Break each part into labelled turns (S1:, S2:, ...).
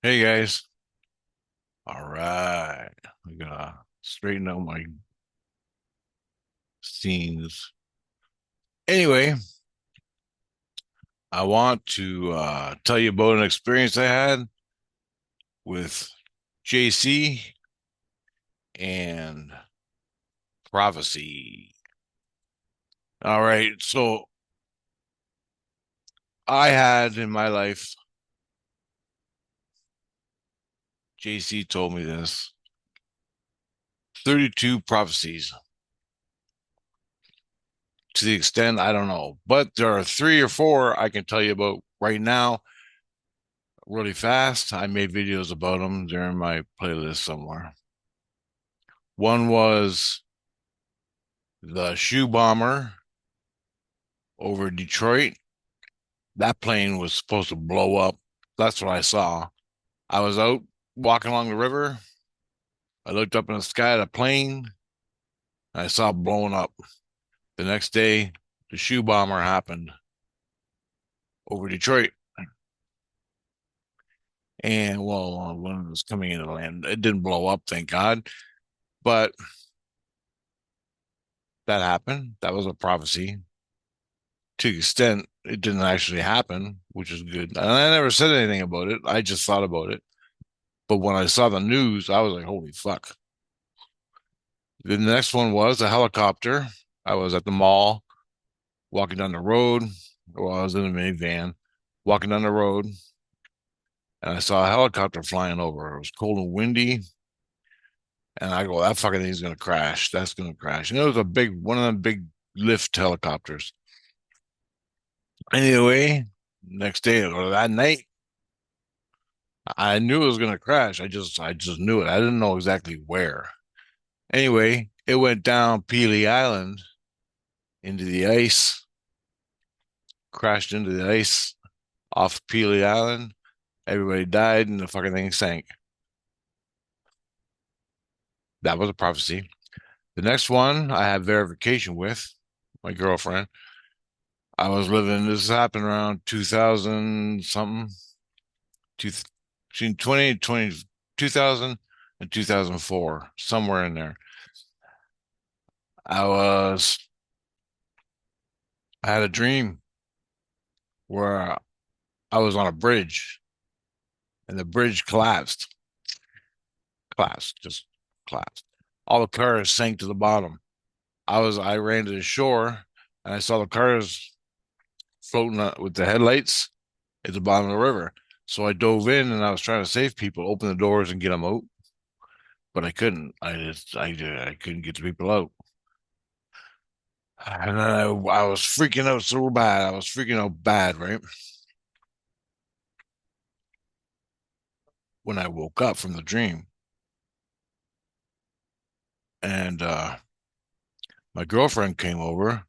S1: Hey guys. All right. I gotta straighten out my scenes. Anyway, I want to tell you about an experience I had with JC and prophecy. All right. So I had in my life, JC told me this, 32 prophecies. To the extent I don't know, but there are three or four I can tell you about right now really fast. I made videos about them. They're in my playlist somewhere. One was the shoe bomber over Detroit. That plane was supposed to blow up. That's what I saw. I was out walking along the river. I looked up in the sky at a plane. And I saw it blowing up. The next day, the shoe bomber happened over Detroit. And well, when it was coming into land, it didn't blow up, thank God. But that happened. That was a prophecy. To the extent it didn't actually happen, which is good. And I never said anything about it. I just thought about it. But when I saw the news, I was like, holy fuck. The next one was a helicopter. I was at the mall walking down the road. Well, I was in a minivan walking down the road and I saw a helicopter flying over. It was cold and windy. And I go, that fucking thing's going to crash. That's going to crash. And it was a big, one of them big lift helicopters. Anyway, next day or that night, I knew it was going to crash. I just knew it. I didn't know exactly where. Anyway, it went down Peely Island into the ice, crashed into the ice off Peely Island. Everybody died and the fucking thing sank. That was a prophecy. The next one I have verification with my girlfriend. I was living, this happened around 2000 something, two, between 2000 and 2004, somewhere in there. I was, I had a dream where I was on a bridge and the bridge just collapsed. All the cars sank to the bottom. I ran to the shore and I saw the cars floating with the headlights at the bottom of the river. So I dove in and I was trying to save people, open the doors and get them out, but I couldn't. I couldn't get the people out. And then I was freaking out so bad. I was freaking out bad, right? When I woke up from the dream. And my girlfriend came over.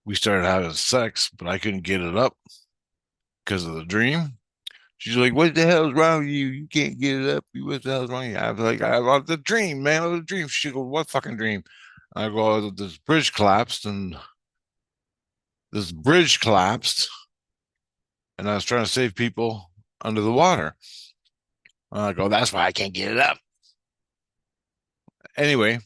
S1: We started having sex, but I couldn't get it up because of the dream. She's like, "What the hell's wrong with you? You can't get it up. What the hell's wrong with you?" I was like, "I was the dream, man. It was a dream." She goes, "What fucking dream?" I go, "This bridge collapsed, and this bridge collapsed, and I was trying to save people under the water." And I go, "That's why I can't get it up." Anyway,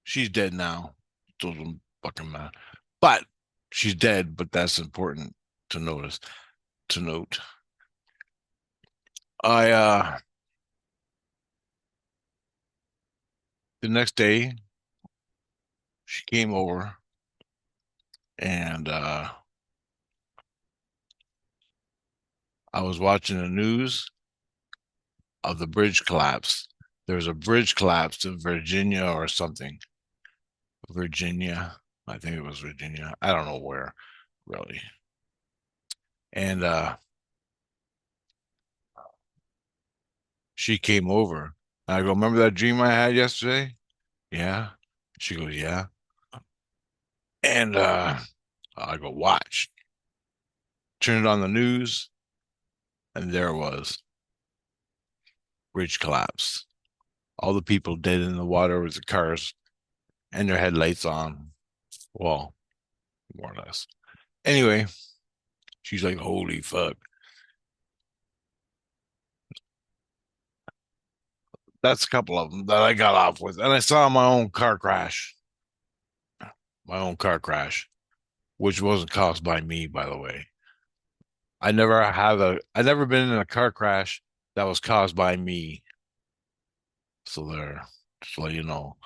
S1: she's dead now. Doesn't fucking matter. But she's dead, but that's important to notice, to note. I the next day she came over and I was watching the news of the bridge collapse. There was a bridge collapse in Virginia or something. Virginia. I think it was Virginia. I don't know where, really. And she came over. And I go, "Remember that dream I had yesterday?" Yeah. She goes, "Yeah." And I go, "Watch." Turn it on the news, and there it was. Bridge collapse. All the people dead in the water with the cars and their headlights on. Well, more or less. Anyway, she's like, "Holy fuck." That's a couple of them that I got off with. And I saw my own car crash, which wasn't caused by me, by the way. I never been in a car crash that was caused by me. So there, just to let you know.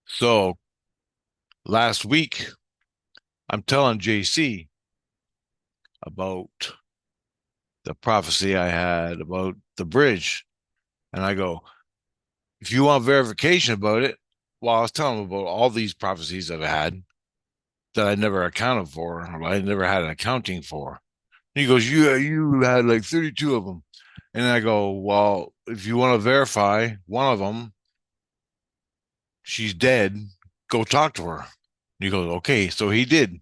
S1: So last week, I'm telling JC about the prophecy I had about the bridge. And I go, if you want verification about it, well, I was telling him about all these prophecies I've had that I never accounted for, or I never had an accounting for. And he goes, you had like 32 of them. And I go, well, if you want to verify one of them, she's dead. Go talk to her. And he goes, okay. So he did.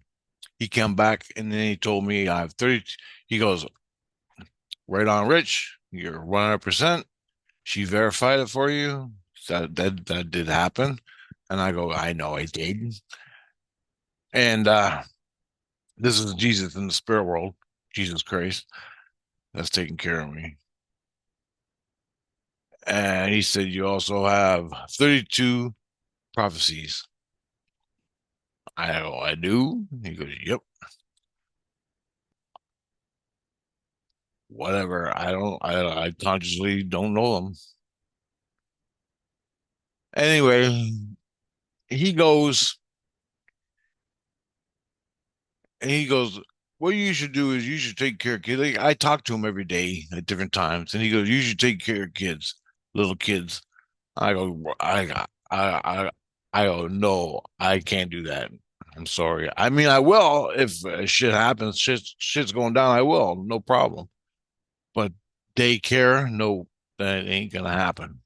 S1: He came back and then he told me I have 30. He goes, right on, Rich. You're 100%. She verified it for you. That did happen. And I go, I know I did. And this is Jesus in the spirit world, Jesus Christ, that's taking care of me. And he said, you also have 32 prophecies. I go, I do. He goes, yep, whatever. I consciously don't know them. Anyway, he goes, and he goes, what you should do is you should take care of kids. Like, I talk to him every day at different times, and he goes, you should take care of kids, little kids. I go, I go, no, I can't do that. I'm sorry. I mean, I will if shit happens, shit's going down. I will, no problem. But daycare, no, that ain't gonna happen.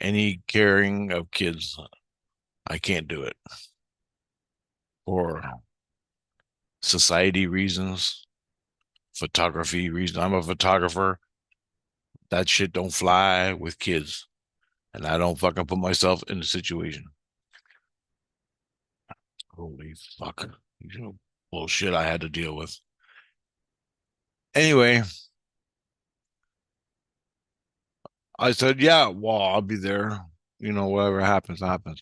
S1: Any caring of kids, I can't do it for society reasons, photography reasons. I'm a photographer. That shit don't fly with kids, and I don't fucking put myself in the situation. Holy fuck. You know, bullshit I had to deal with. Anyway, I said, yeah, well, I'll be there. You know, whatever happens, happens.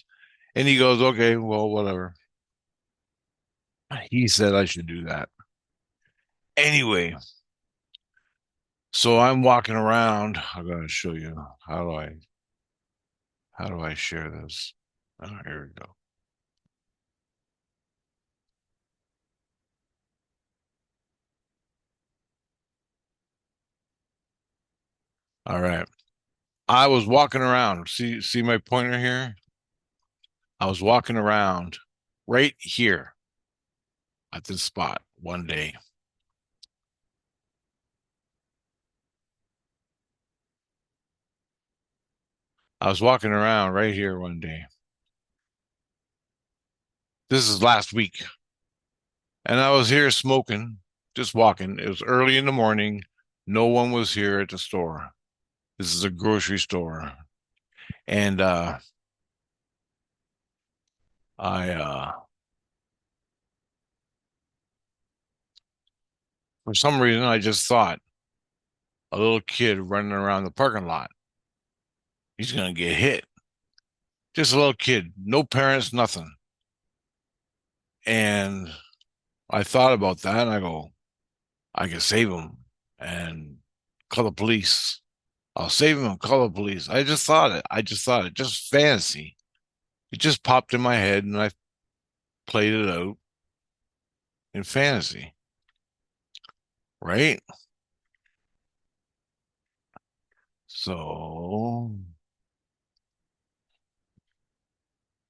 S1: And he goes, okay, well, whatever. He said I should do that. Anyway, so I'm walking around. I gotta show you how do I share this? Oh, here we go. All right. I was walking around. See my pointer here? I was walking around right here at this spot one day. I was walking around right here one day. This is last week. And I was here smoking, just walking. It was early in the morning. No one was here at the store. This is a grocery store. And I for some reason I just thought a little kid running around the parking lot, he's gonna get hit. Just a little kid, no parents, nothing. And I thought about that and I go, I can save him and call the police. I'll save him and call the police. I just thought it. I just thought it. Just fantasy. It just popped in my head and I played it out in fantasy, right? So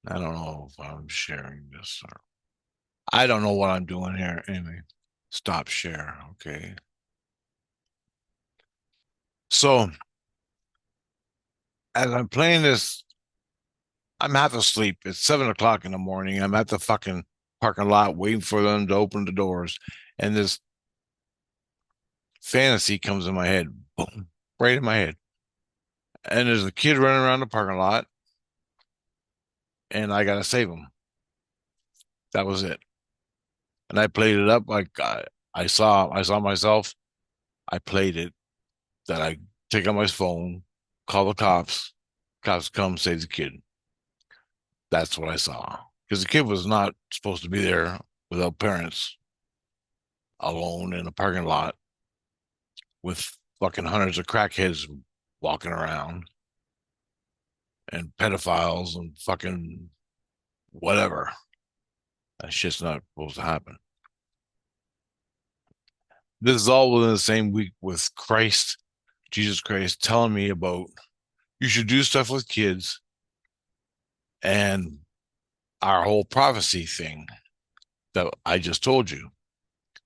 S1: I don't know if I'm sharing this or I don't know what I'm doing here. Anyway, stop share. Okay. So as I'm playing this, I'm half asleep. It's 7 o'clock in the morning. I'm at the fucking parking lot waiting for them to open the doors. And this fantasy comes in my head. Boom, right in my head. And there's a kid running around the parking lot and I gotta save him. That was it. And I played it up like I saw myself. I played it that I take out my phone, call the cops, cops come save the kid. That's what I saw. Because the kid was not supposed to be there without parents alone in a parking lot with fucking hundreds of crackheads walking around and pedophiles and fucking whatever. That shit's not supposed to happen. This is all within the same week with Christ, Jesus Christ, telling me about you should do stuff with kids and our whole prophecy thing that I just told you.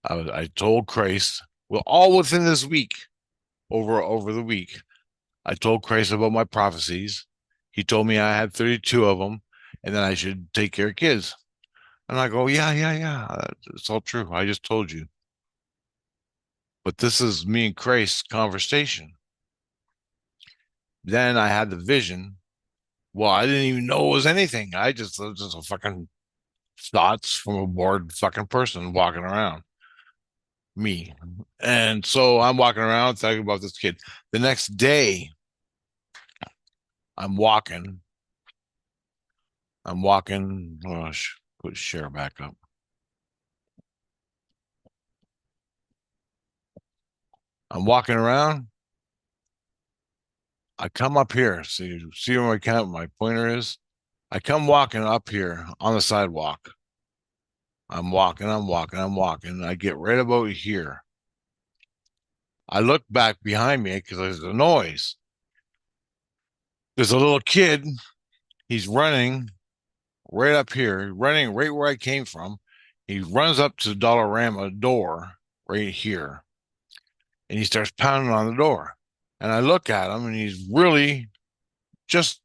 S1: I told Christ, well, all within this week, over the week, I told Christ about my prophecies. He told me I had 32 of them, and then I should take care of kids. And I go, yeah, yeah, yeah, it's all true. I just told you. But this is me and Christ's conversation. Then I had the vision. Well, I didn't even know it was anything. I just it was just a fucking thoughts from a bored fucking person walking around. Me. And so I'm walking around talking about this kid. The next day, I'm walking. I'm walking. Oh, put share back up. I'm walking around. I come up here. See where my pointer is? I come walking up here on the sidewalk. I'm walking, I'm walking, I'm walking. I get right about here. I look back behind me because there's a noise. There's a little kid. He's running right up here, running right where I came from. He runs up to the Dollarama door right here and he starts pounding on the door. And I look at him and he's really just,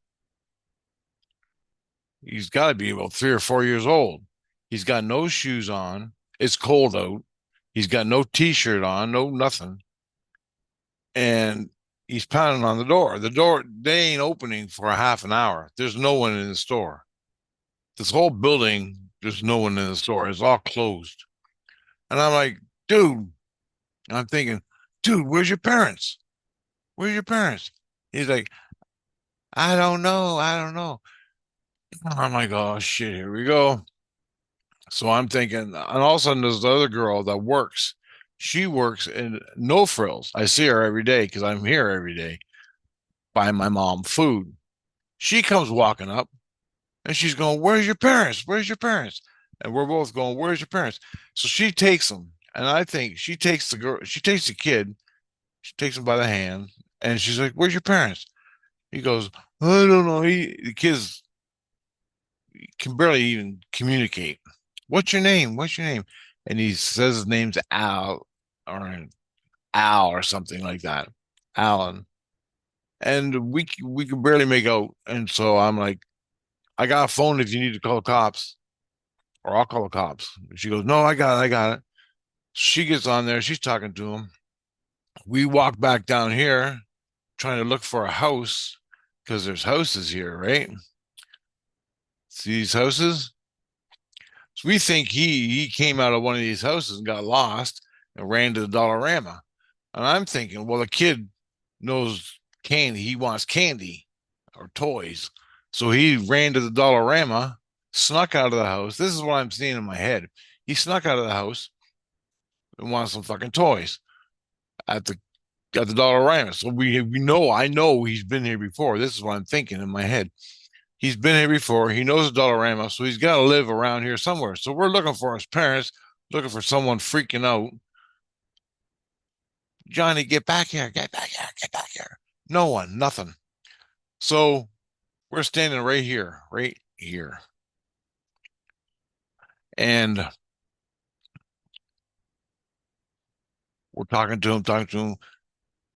S1: he's got to be about 3 or 4 years old. He's got no shoes on. It's cold out. He's got no t-shirt on, no nothing. And he's pounding on the door. The door, they ain't opening for a half an hour. There's no one in the store. This whole building, there's no one in the store. It's all closed. And I'm like, dude, I'm thinking, dude, where's your parents? Where's your parents? He's like, I don't know. I don't know. I'm like, oh shit, here we go. So I'm thinking, and all of a sudden there's the other girl that works. She works in No Frills. I see her every day because I'm here every day buying my mom food. She comes walking up and she's going, where's your parents? Where's your parents? And we're both going, where's your parents? So she takes them. And I think she takes the girl, she takes the kid, she takes him by the hand, and she's like, where's your parents? He goes, I don't know. The kids can barely even communicate. What's your name? What's your name? And he says his name's or Al or something like that. Alan. And we can barely make out. And so I'm like, I got a phone if you need to call the cops, or I'll call the cops. She goes, no, I got it. She gets on there, she's talking to him. We walk back down here trying to look for a house because there's houses here, right? See these houses? So we think he came out of one of these houses and got lost and ran to the Dollarama. And I'm thinking, well, the kid knows candy. He wants candy or toys. So he ran to the Dollarama, snuck out of the house. This is what I'm seeing in my head. He snuck out of the house and wants some fucking toys at the Dollarama. So we know, I know he's been here before. This is what I'm thinking in my head. He's been here before. He knows the Dollarama, so he's got to live around here somewhere. So we're looking for his parents, looking for someone freaking out. Johnny, get back here, get back here, get back here. No one, nothing. So we're standing right here, right here. And we're talking to him.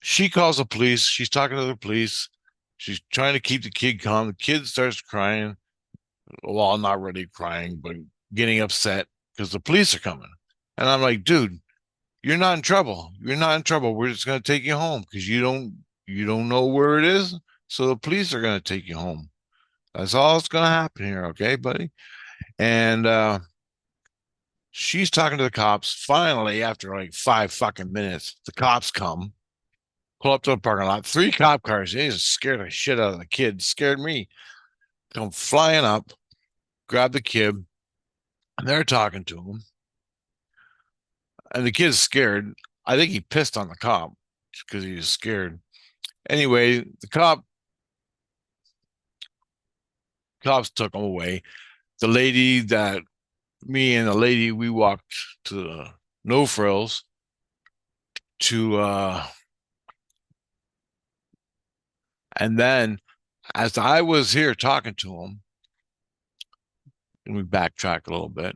S1: She calls the police. She's talking to the police. She's trying to keep the kid calm. The kid starts crying. Well, not really crying, but getting upset because the police are coming. And I'm like, dude, you're not in trouble. You're not in trouble. We're just going to take you home because you don't know where it is. So the police are going to take you home. That's all that's going to happen here, okay, buddy? And She's talking to the cops. Finally, after like 5 fucking minutes, the cops come, pull up to the parking lot. 3 cop cars. They just scared the shit out of the kid. Scared me. Come flying up, grab the kid, and they're talking to him. And the kid's scared. I think he pissed on the cop because he was scared. Anyway, the cops took him away. The lady that me and the lady we walked to the No Frills to and then as I was here talking to him, and we backtrack a little bit.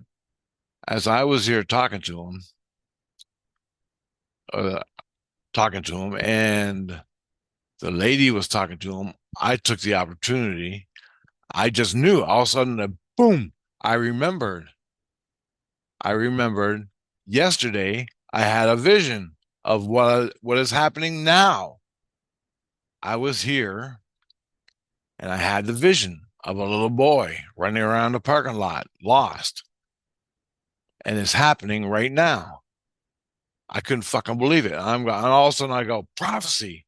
S1: As I was here uh, talking to him, and the lady was talking to him, I took the opportunity. I just knew all of a sudden, boom! I remembered. I remembered yesterday. I had a vision of what is happening now. I was here, and I had the vision of a little boy running around the parking lot, lost, and it's happening right now. I couldn't fucking believe it. And all of a sudden I go, prophecy.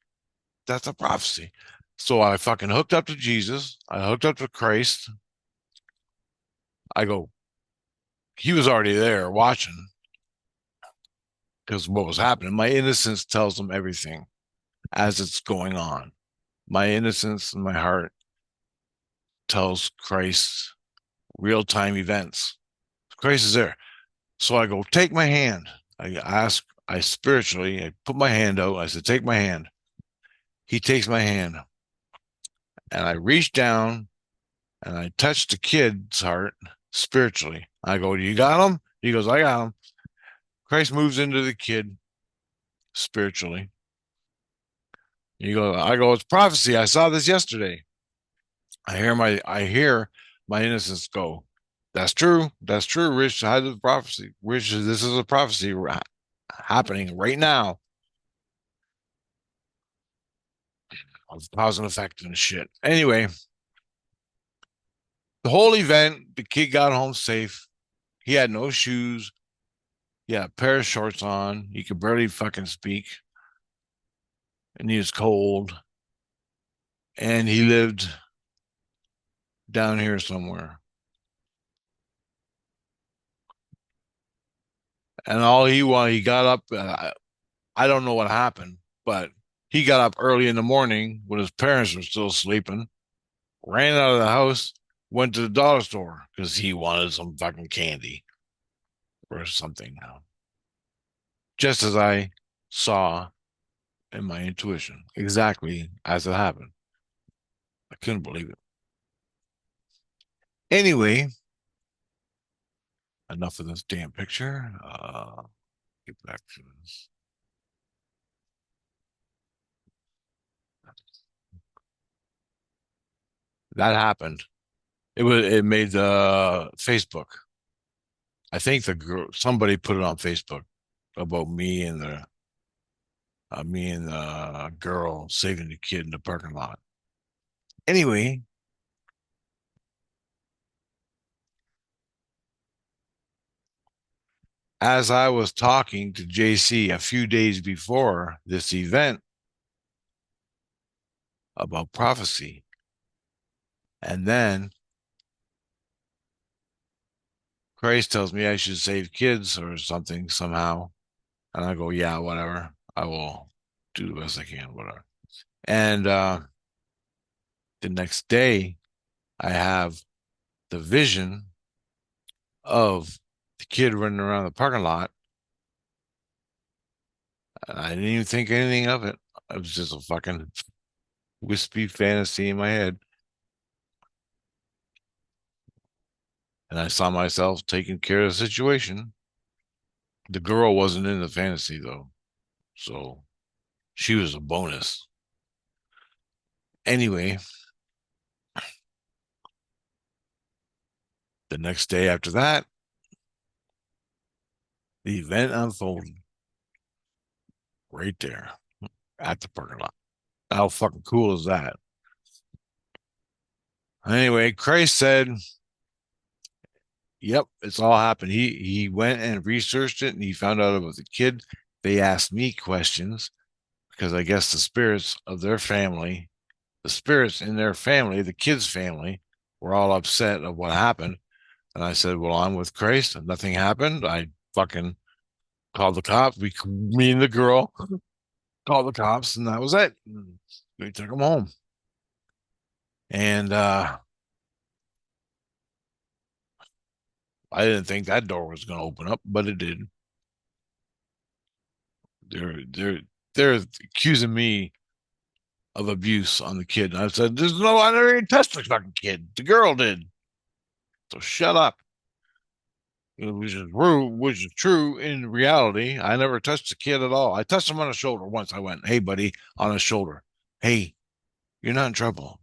S1: That's a prophecy. So I fucking hooked up to Jesus. I hooked up to Christ. I go, he was already there watching because what was happening. My innocence tells him everything as it's going on. My innocence and my heart tells Christ real time events. Christ is there. So I go, take my hand. I spiritually, I put my hand out. I said, take my hand. He takes my hand. And I reach down and I touch the kid's heart spiritually. I go, you got him? He goes, I got him. Christ moves into the kid spiritually. I go, it's prophecy. I saw this yesterday. I hear my innocence go. That's true. That's true, Rich. I had the prophecy. Rich, this is a prophecy happening right now of cause and effect and shit. Anyway, the whole event, the kid got home safe. He had no shoes. He had a pair of shorts on. He could barely fucking speak. And he was cold. And he lived down here somewhere. And all he wanted, he got up. I don't know what happened, but he got up early in the morning when his parents were still sleeping, ran out of the house, went to the dollar store because he wanted some fucking candy or something. Just as I saw in my intuition, exactly as it happened. I couldn't believe it. Anyway, enough of this damn picture. Get back to this. That happened. It made Facebook. I think the girl somebody put it on Facebook about me and the girl saving the kid in the parking lot. Anyway, as I was talking to JC a few days before this event about prophecy, and then Christ tells me I should save kids or something somehow. And I go, yeah, whatever. I will do the best I can, whatever. And the next day, I have the vision of the kid running around the parking lot. And I didn't even think anything of it. It was just a fucking wispy fantasy in my head. And I saw myself taking care of the situation. The girl wasn't in the fantasy though. So she was a bonus. Anyway, the next day after that, the event unfolded right there at the parking lot. How fucking cool is that? Anyway, Christ said Yep, it's all happened. He went and researched it and he found out about the kid. They asked me questions because I guess the spirits of their family, the spirits in their family, the kid's family, were all upset of what happened. And I said, "Well, I'm with Christ. And nothing happened. I fucking called the cops. Me and the girl called the cops, and that was it. They took him home. And I didn't think that door was going to open up, but it did. They're they're accusing me of abuse on the kid. And I said, "There's no, I never even touched the fucking kid. The girl did. So shut up." Which is rude, which is true in reality. I never touched the kid at all. I touched him on the shoulder once. I went, "Hey, buddy," on his shoulder. "Hey, you're not in trouble."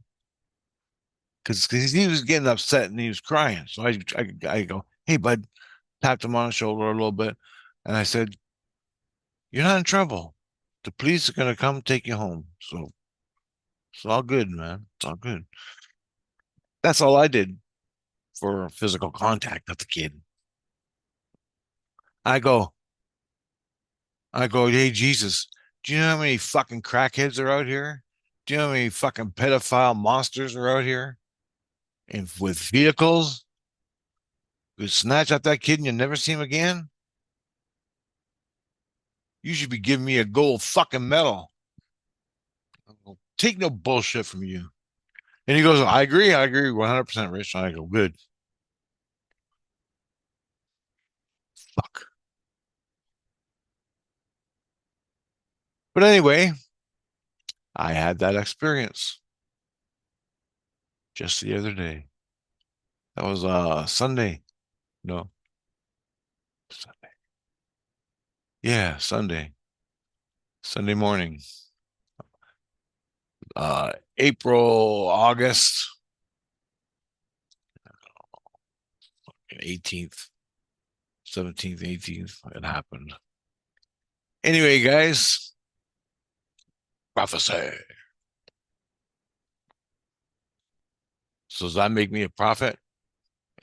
S1: Because he was getting upset and he was crying. So I go, "Hey, bud," tapped him on the shoulder a little bit. And I said, "You're not in trouble. The police are going to come take you home. So it's all good, man. It's all good." That's all I did for physical contact with the kid. I go, "Hey, Jesus, do you know how many fucking crackheads are out here? Do you know how many fucking pedophile monsters are out here? And with vehicles, who snatch up that kid and you never see him again? You should be giving me a gold fucking medal. Take no bullshit from you." And he goes, I agree 100%, Rich." And I go, "Good. Fuck." But anyway, I had that experience just the other day. That was Sunday. No, Sunday. Yeah, Sunday. Sunday morning. April, August 18th, 17th, 18th. It happened. Anyway, guys, prophecy. So does that make me a prophet?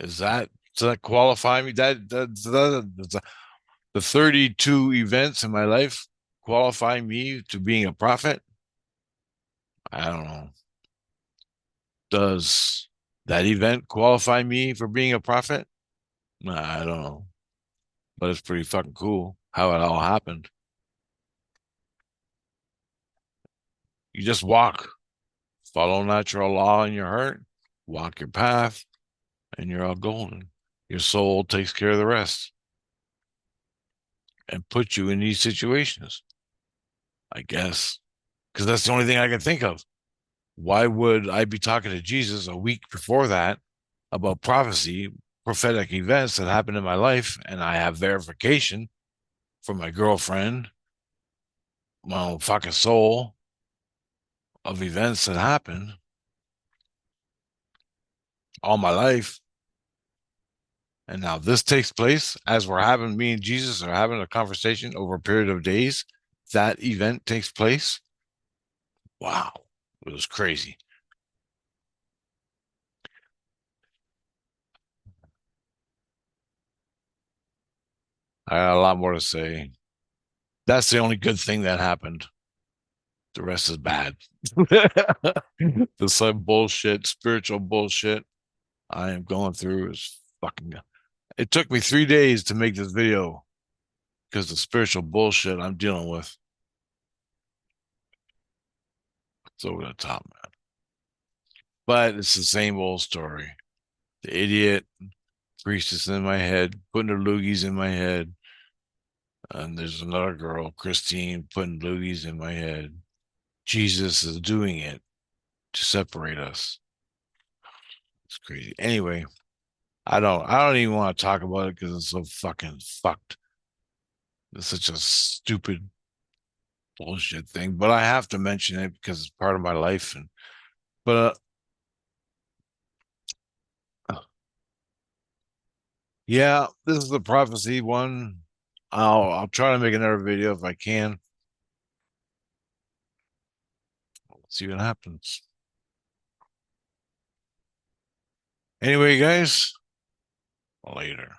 S1: Is that Does that qualify me? The 32 events in my life qualify me to being a prophet? I don't know. Does that event qualify me for being a prophet? Nah, I don't know. But it's pretty fucking cool how it all happened. You just walk, follow natural law in your heart, walk your path, and you're all golden. Your soul takes care of the rest and puts you in these situations, I guess. Because that's the only thing I can think of. Why would I be talking to Jesus a week before that about prophecy, prophetic events that happened in my life, and I have verification from my girlfriend, my own fucking soul, of events that happened all my life. And now this takes place as we're having, me and Jesus are having a conversation over a period of days. That event takes place. Wow. It was crazy. I got a lot more to say. That's the only good thing that happened. The rest is bad. The some bullshit, spiritual bullshit I am going through is fucking. It took me 3 days to make this video because the spiritual bullshit I'm dealing with. It's over the top, man. But it's the same old story. The idiot priestess in my head, putting her loogies in my head. And there's another girl, Christine, putting loogies in my head. Jesus is doing it to separate us. It's crazy. Anyway, I don't even want to talk about it because it's so fucking fucked. It's such a stupid bullshit thing. But I have to mention it because it's part of my life. And but yeah, this is the prophecy one. I'll try to make another video if I can. See what happens. Anyway, guys, Later.